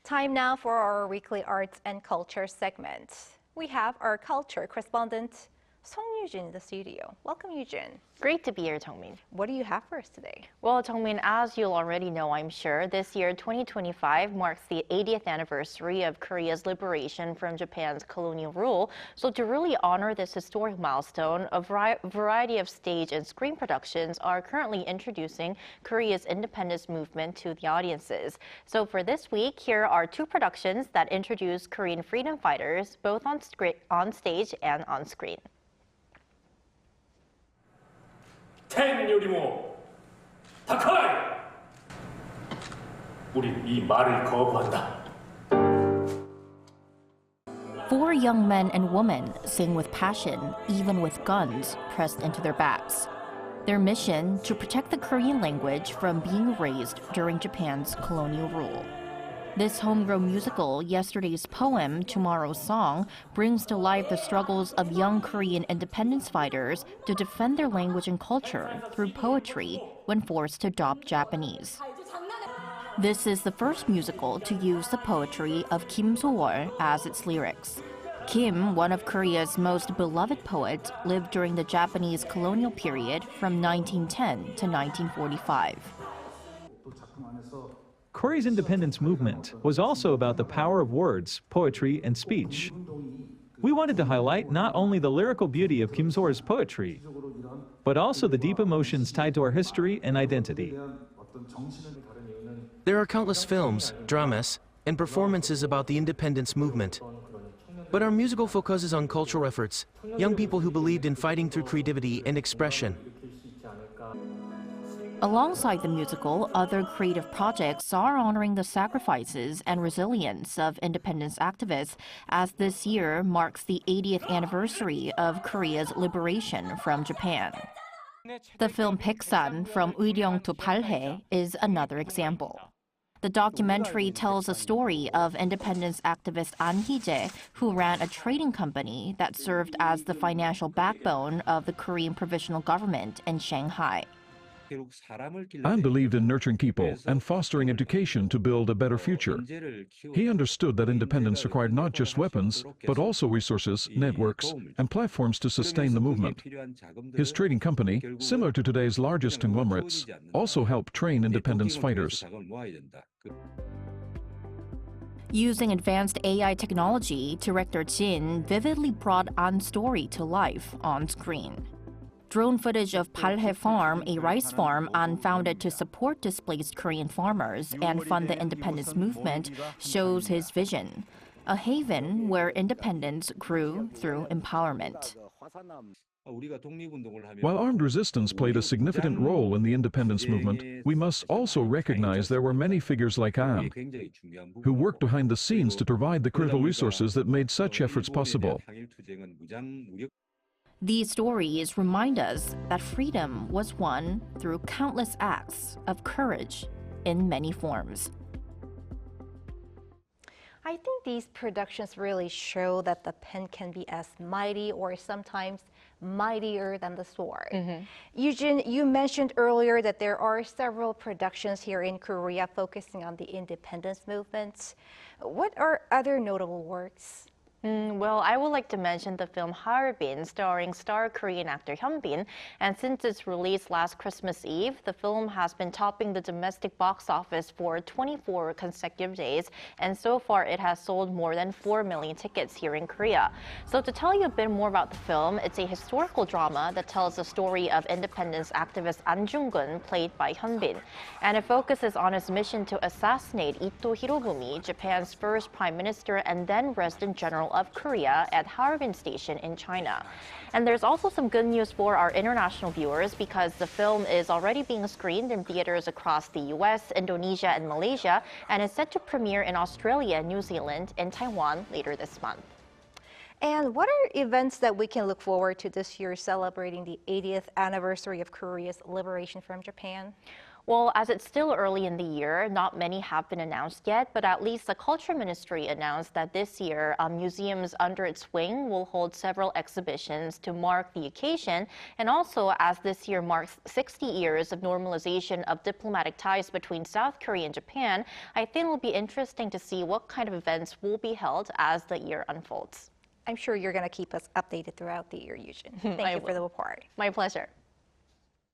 Time now for our weekly arts and culture segment. We have our culture correspondent, Song Yoo-jin, in the studio. Welcome, Yoo-jin. Great to be here, Jungmin. What do you have for us today? Well, Jungmin, as you'll already know, I'm sure, this year, 2025, marks the 80th anniversary of Korea's liberation from Japan's colonial rule. So to really honor this historic milestone, a variety of stage and screen productions are currently introducing Korea's independence movement to the audiences. So for this week, here are two productions that introduce Korean freedom fighters, both on stage and on screen. 텐요리모 타카이 우리 이 말을 거부한다. Four young men and women sing with passion, even with guns pressed into their backs. Their mission, to protect the Korean language from being erased during Japan's colonial rule. This homegrown musical, Yesterday's Poem, Tomorrow's Song, brings to life the struggles of young Korean independence fighters to defend their language and culture through poetry when forced to adopt Japanese. This is the first musical to use the poetry of Kim So-wol as its lyrics. Kim, one of Korea's most beloved poets, lived during the Japanese colonial period from 1910 to 1945. Korea's independence movement was also about the power of words, poetry, and speech. We wanted to highlight not only the lyrical beauty of Kim So-wol's poetry, but also the deep emotions tied to our history and identity. There are countless films, dramas, and performances about the independence movement. But our musical focuses on cultural efforts, young people who believed in fighting through creativity and expression. Alongside the musical, other creative projects are honoring the sacrifices and resilience of independence activists, as this year marks the 80th anniversary of Korea's liberation from Japan. The film Baeksan, From Arirang to Balhae, is another example. The documentary tells a story of independence activist An Hee-jae, who ran a trading company that served as the financial backbone of the Korean provisional government in Shanghai. An believed in nurturing people and fostering education to build a better future. He understood that independence required not just weapons, but also resources, networks, and platforms to sustain the movement. His trading company, similar to today's largest conglomerates, also helped train independence fighters. Using advanced AI technology, director Jin vividly brought An's story to life on screen. Drone footage of Balhae Farm, a rice farm An founded to support displaced Korean farmers and fund the independence movement, shows his vision, a haven where independence grew through empowerment. While armed resistance played a significant role in the independence movement, we must also recognize there were many figures like An, who worked behind the scenes to provide the critical resources that made such efforts possible. These stories remind us that freedom was won through countless acts of courage in many forms. I think these productions really show that the pen can be as mighty or sometimes mightier than the sword. Yoo-jin, you mentioned earlier that there are several productions here in Korea focusing on the independence movement. What are other notable works? Well, I would like to mention the film Harbin, starring star Korean actor Hyun-bin. And since its release last Christmas Eve, the film has been topping the domestic box office for 24 consecutive days. And so far, it has sold more than 4 million tickets here in Korea. So to tell you a bit more about the film, it's a historical drama that tells the story of independence activist An Jung-gun, played by Hyun-bin. And it focuses on his mission to assassinate Ito Hirobumi, Japan's first prime minister and then resident general of Korea, at Harbin Station in China. And there's also some good news for our international viewers because the film is already being screened in theaters across the US, Indonesia, and Malaysia, and is set to premiere in Australia, New Zealand, and Taiwan later this month. And what are events that we can look forward to this year celebrating the 80th anniversary of Korea's liberation from Japan? Well, as it's still early in the year, not many have been announced yet, but at least the Culture Ministry announced that this year, museums under its wing will hold several exhibitions to mark the occasion. And also, as this year marks 60 years of normalization of diplomatic ties between South Korea and Japan, I think it will be interesting to see what kind of events will be held as the year unfolds. I'm sure you're going to keep us updated throughout the year, Yoo-jin. Thank you for the report. My pleasure.